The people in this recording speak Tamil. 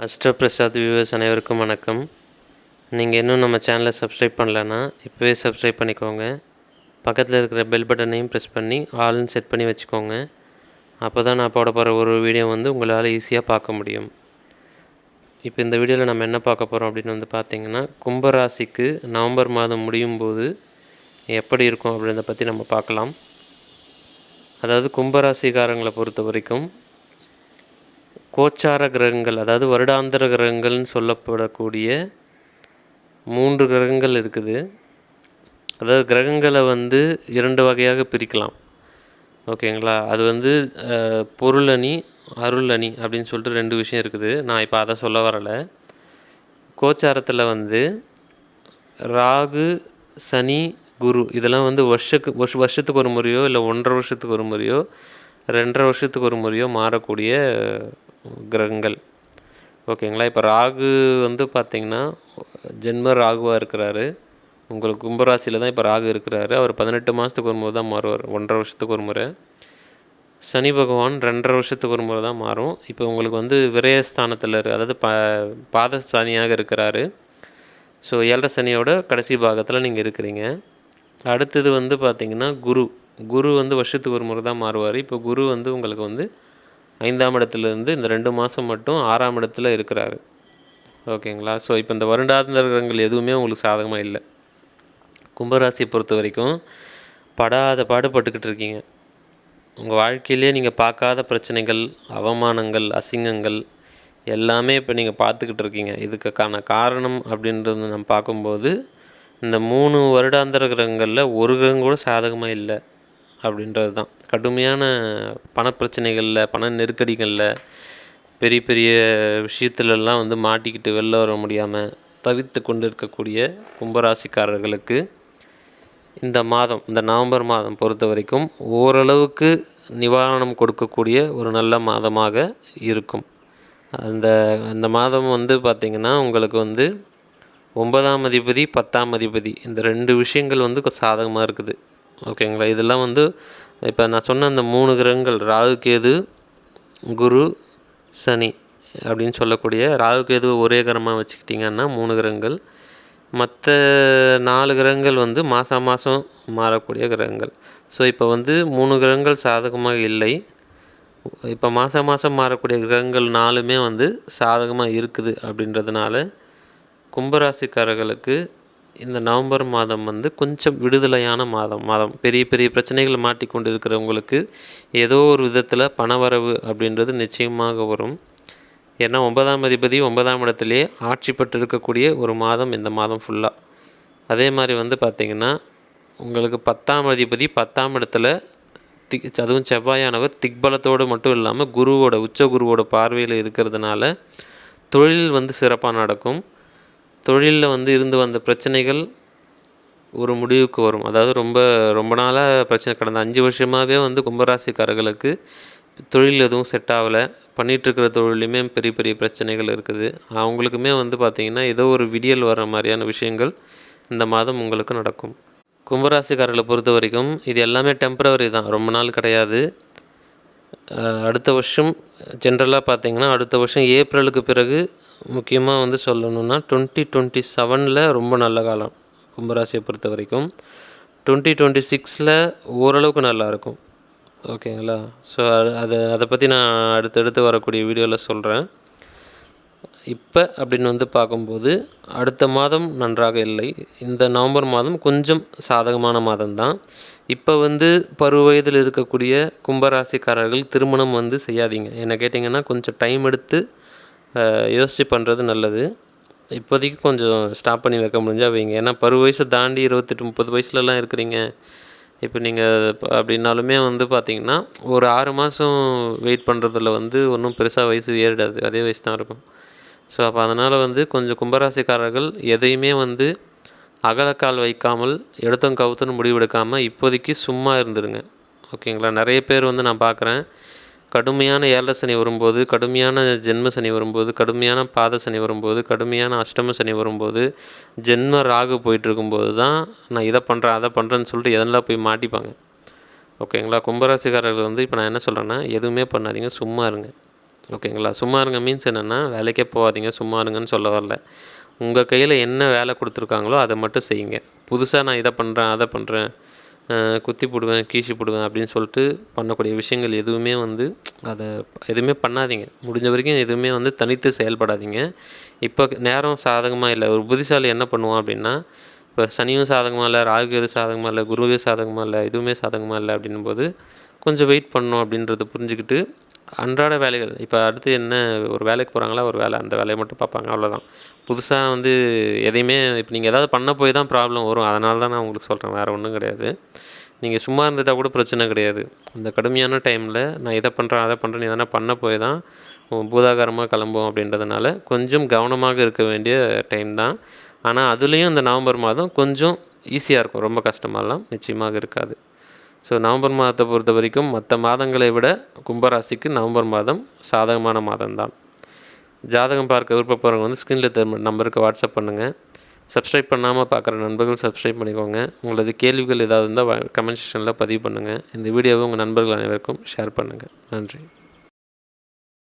அஸ்ட்ரோ பிரசாத் வியூவர்ஸ் அனைவருக்கும் வணக்கம். நீங்கள் இன்னும் நம்ம சேனலை சப்ஸ்கிரைப் பண்ணலன்னா இப்போவே சப்ஸ்கிரைப் பண்ணிக்கோங்க. பக்கத்தில் இருக்கிற பெல் பட்டனையும் ப்ரெஸ் பண்ணி ஆல்னு செட் பண்ணி வச்சுக்கோங்க. அப்போ தான் நான் போட போகிற ஒரு வீடியோ உங்களால் ஈஸியாக பார்க்க முடியும். இப்போ இந்த வீடியோவில் நம்ம என்ன பார்க்க போகிறோம் அப்படின்னு பார்த்தீங்கன்னா, கும்பராசிக்கு நவம்பர் மாதம் முடியும் போது எப்படி இருக்கும் அப்படின்றத பற்றி நம்ம பார்க்கலாம். அதாவது கும்பராசிக்காரங்களை பொறுத்த வரைக்கும் கோச்சார கிரகங்கள், அதாவது வருடாந்திர கிரகங்கள்னு சொல்லப்படக்கூடிய 3 கிரகங்கள் இருக்குது. அதாவது கிரகங்களை 2 வகையாக பிரிக்கலாம். ஓகேங்களா? அது பொருளணி, அருளணி அப்படின்னு சொல்லிட்டு 2 விஷயம் இருக்குது. நான் இப்போ அதை சொல்ல வரலை. கோச்சாரத்தில் ராகு, சனி, குரு இதெல்லாம் வருஷத்துக்கு ஒரு முறையோ இல்லை 1.5 வருஷத்துக்கு ஒரு முறையோ 2.5 வருஷத்துக்கு ஒரு முறையோ மாறக்கூடிய கிரகங்கள். ஓகேங்களா? இப்போ ராகு பார்த்திங்கன்னா ஜென்ம ராகுவாக இருக்கிறாரு. உங்களுக்கு கும்பராசியில் தான் இப்போ ராகு இருக்கிறாரு. அவர் 18 மாதத்துக்கு ஒரு முறை தான் மாறுவார், 1.5 வருஷத்துக்கு ஒரு முறை. சனி பகவான் 2.5 வருஷத்துக்கு ஒரு முறை தான் மாறும். இப்போ உங்களுக்கு விரயஸ்தானத்தில் அதாவது பாத சனியாக இருக்கிறாரு. ஸோ 7.5 சனியோட கடைசி பாகத்தில் நீங்கள் இருக்கிறீங்க. அடுத்தது பார்த்திங்கன்னா குரு வருஷத்துக்கு ஒரு முறை தான் மாறுவார். இப்போ குரு உங்களுக்கு 5ஆம் இடத்துலேருந்து இந்த 2 மாதம் மட்டும் 6ஆம் இடத்துல இருக்கிறாரு. ஓகேங்களா? ஸோ இப்போ இந்த வருடாந்திர கிரகங்கள் எதுவுமே உங்களுக்கு சாதகமாக இல்லை. கும்பராசியை பொறுத்த வரைக்கும் படாத பாடுபட்டுக்கிட்டு இருக்கீங்க. உங்கள் வாழ்க்கையிலே நீங்கள் பார்க்காத பிரச்சனைகள், அவமானங்கள், அசிங்கங்கள் எல்லாமே இப்போ நீங்கள் பார்த்துக்கிட்டு இருக்கீங்க. இதுக்கான காரணம் அப்படின்றது நம்ம பார்க்கும்போது இந்த 3 வருடாந்திர கிரகங்களில் ஒரு கிரகம் கூட சாதகமாக இல்லை அப்படின்றது தான். கடுமையான பணப்பிரச்சனைகளில், பண நெருக்கடிகளில், பெரிய பெரிய விஷயத்துலலாம் மாட்டிக்கிட்டு வெளில வர முடியாமல் தவித்து கொண்டு இருக்கக்கூடிய கும்பராசிக்காரர்களுக்கு இந்த நவம்பர் மாதம் பொறுத்த வரைக்கும் ஓரளவுக்கு நிவாரணம் கொடுக்கக்கூடிய ஒரு நல்ல மாதமாக இருக்கும். அந்த மாதம் பார்த்திங்கன்னா உங்களுக்கு 9ஆம் அதிபதி 10ஆம் அதிபதி இந்த 2 விஷயங்கள் சாதகமாக இருக்குது. ஓகேங்களா? இதெல்லாம் இப்போ நான் சொன்ன அந்த 3 கிரகங்கள் ராகு, கேது, குரு, சனி அப்படின்னு சொல்லக்கூடிய ராகு கேது ஒரே கிரகமாக வச்சுக்கிட்டிங்கன்னா 3 கிரகங்கள். மற்ற 4 கிரகங்கள் மாதம் மாதம் மாறக்கூடிய கிரகங்கள். ஸோ இப்போ 3 கிரகங்கள் சாதகமாக இல்லை. இப்போ மாதம் மாதம் மாறக்கூடிய கிரகங்கள் 4மே சாதகமாக இருக்குது. அப்படின்றதுனால கும்பராசிக்காரர்களுக்கு இந்த நவம்பர் மாதம் கொஞ்சம் விடுதலையான மாதம். பெரிய பெரிய பிரச்சனைகள் மாட்டிக்கொண்டு இருக்கிறவங்களுக்கு ஏதோ ஒரு விதத்தில் பணவரவு அப்படின்றது நிச்சயமாக வரும். ஏன்னா 9ஆம் அதிபதி 9ஆம் இடத்துலையே ஆட்சி பெற்று இருக்கக்கூடிய ஒரு மாதம் இந்த மாதம் ஃபுல்லாக. அதே மாதிரி பார்த்திங்கன்னா உங்களுக்கு 10ஆம் அதிபதி 10ஆம் இடத்துல அதுவும் செவ்வாயானவர் திக்பலத்தோடு மட்டும் இல்லாமல் உச்ச குருவோட பார்வையில் இருக்கிறதுனால தொழில் சிறப்பாக நடக்கும். தொழிலில் இருந்து வந்த பிரச்சனைகள் ஒரு முடிவுக்கு வரும். அதாவது ரொம்ப நாளாக பிரச்சனை, கடந்த 5 வருஷமாகவே கும்பராசிக்காரர்களுக்கு தொழில் எதுவும் செட் ஆகலை. பண்ணிகிட்ருக்கிற தொழிலையுமே பெரிய பெரிய பிரச்சனைகள் இருக்குது. அவங்களுக்குமே பார்த்திங்கன்னா ஏதோ ஒரு விடியல் வர மாதிரியான விஷயங்கள் இந்த மாதம் உங்களுக்கு நடக்கும். கும்பராசிக்காரர்களை பொறுத்த வரைக்கும் இது எல்லாமே டெம்பரவரி தான், ரொம்ப நாள் கிடையாது. அடுத்த வருஷம் ஜென்ரலாக பார்த்திங்கன்னா அடுத்த வருஷம் ஏப்ரலுக்கு பிறகு முக்கியமாக சொல்லணுன்னா 2027 ரொம்ப நல்ல காலம் கும்பராசியை பொறுத்த வரைக்கும். 2026 ஓரளவுக்கு நல்லாயிருக்கும். ஓகேங்களா? ஸோ அதை பற்றி நான் அடுத்தடுத்து வரக்கூடிய வீடியோவில் சொல்கிறேன். இப்போ அப்படின்னு பார்க்கும்போது அடுத்த மாதம் நன்றாக இல்லை. இந்த நவம்பர் மாதம் கொஞ்சம் சாதகமான மாதம்தான். இப்போ பருவ வயதில் இருக்கக்கூடிய கும்பராசிக்காரர்கள் திருமணம் செய்யாதீங்க. என்ன கேட்டிங்கன்னா கொஞ்சம் டைம் எடுத்து யோசித்து பண்ணுறது நல்லது. இப்போதைக்கு கொஞ்சம் ஸ்டாப் பண்ணி வைக்க முடிஞ்சால் வைங்க. ஏன்னா பருவ வயசை தாண்டி 28-30 வயசுலலாம் இருக்கிறீங்க. இப்போ நீங்கள் அப்படின்னாலுமே பார்த்திங்கன்னா ஒரு 6 மாதம் வெயிட் பண்ணுறதுல ஒன்றும் பெருசாக வயசு ஏறிடாது, அதே வயசு தான் இருக்கும். ஸோ அப்போ அதனால் கொஞ்சம் கும்பராசிக்காரர்கள் எதையுமே அகலக்கால் வைக்காமல் எடுத்தம் கவுத்துன்னு முடிவெடுக்காமல் இப்போதைக்கு சும்மா இருந்துருங்க. ஓகேங்களா? நிறைய பேர் நான் பார்க்குறேன், கடுமையான 7 சனி வரும்போது, கடுமையான ஜென்ம சனி வரும்போது, கடுமையான பாத சனி வரும்போது, கடுமையான அஷ்டம சனி வரும்போது, ஜென்ம ராகு போயிட்டுருக்கும்போது தான் நான் இதை பண்ணுறேன் அதை பண்ணுறேன்னு சொல்லிட்டு எதெல்லாம் போய் மாட்டிப்பாங்க. ஓகேங்களா? கும்பராசிக்காரர்கள் இப்போ நான் என்ன சொல்கிறேன்னா எதுவுமே பண்ணாதீங்க, சும்மா இருங்க. ஓகேங்களா? சும்மா இருங்க மீன்ஸ் என்னென்னா, வேலைக்கே போகாதீங்க, சும்மா இருங்கன்னு சொல்ல வரல. உங்கள் கையில் என்ன வேலை கொடுத்துருக்காங்களோ அதை மட்டும் செய்யுங்க. புதுசாக நான் இதை பண்ணுறேன், அதை பண்ணுறேன், குத்தி போடுவேன், கீசி போடுவேன் அப்படின்னு சொல்லிட்டு பண்ணக்கூடிய விஷயங்கள் எதுவுமே வந்து அதை எதுவுமே பண்ணாதீங்க. முடிஞ்ச வரைக்கும் எதுவுமே வந்து தனித்து செயல்படாதீங்க. இப்போ நேரம் சாதகமாக இல்லை. ஒரு புத்திசாலி என்ன பண்ணுவான் அப்படின்னா, இப்போ சனியும் சாதகமாக இல்லை, ராகு எது சாதகமாக இல்லை, குருவே சாதகமாக இல்லை, எதுவுமே சாதகமாக இல்லை அப்படின்னும்போது கொஞ்சம் வெயிட் பண்ணணும் அப்படின்றத புரிஞ்சுக்கிட்டு அன்றாட வேலைகள் இப்போ அடுத்து என்ன ஒரு வேலைக்கு போகிறாங்களா, ஒரு வேலை அந்த வேலையை மட்டும் பார்ப்பாங்க, அவ்வளோதான். புதுசாக வந்து எதையுமே இப்போ நீங்கள் ஏதாவது பண்ண போய் தான் ப்ராப்ளம் வரும். அதனால தான் நான் உங்களுக்கு சொல்கிறேன், வேறு ஒன்றும் கிடையாது. நீங்கள் சும்மா இருந்துட்டால் கூட பிரச்சனை கிடையாது. அந்த கடுமையான டைமில் நான் இதை பண்ணுறேன், அதை பண்ணுறேன், எதனா பண்ண போய் தான் பூதாகாரமாக கிளம்பும் அப்படின்றதுனால கொஞ்சம் கவனமாக இருக்க வேண்டிய டைம் தான். ஆனால் அதுலேயும் இந்த நவம்பர் மாதம் கொஞ்சம் ஈஸியாக இருக்கும், ரொம்ப கஷ்டமாலாம் நிச்சயமாக இருக்காது. ஸோ நவம்பர் மாதத்தை பொறுத்த வரைக்கும் மற்ற மாதங்களை விட கும்பராசிக்கு நவம்பர் மாதம் சாதகமான மாதம்தான். ஜாதகம் பார்க்க விருப்பப்படுறவங்க வந்து ஸ்க்ரீனில் தெரியும் நம்பருக்கு வாட்ஸ்அப் பண்ணுங்கள். சப்ஸ்கிரைப் பண்ணாமல் பார்க்குற நண்பர்கள் சப்ஸ்கிரைப் பண்ணிக்கோங்க. உங்களது கேள்விகள் ஏதாவது இருந்தால் கமெண்ட் செக்ஷனில் பதிவு பண்ணுங்கள். இந்த வீடியோவை உங்கள் நண்பர்கள் அனைவருக்கும் ஷேர் பண்ணுங்கள். நன்றி.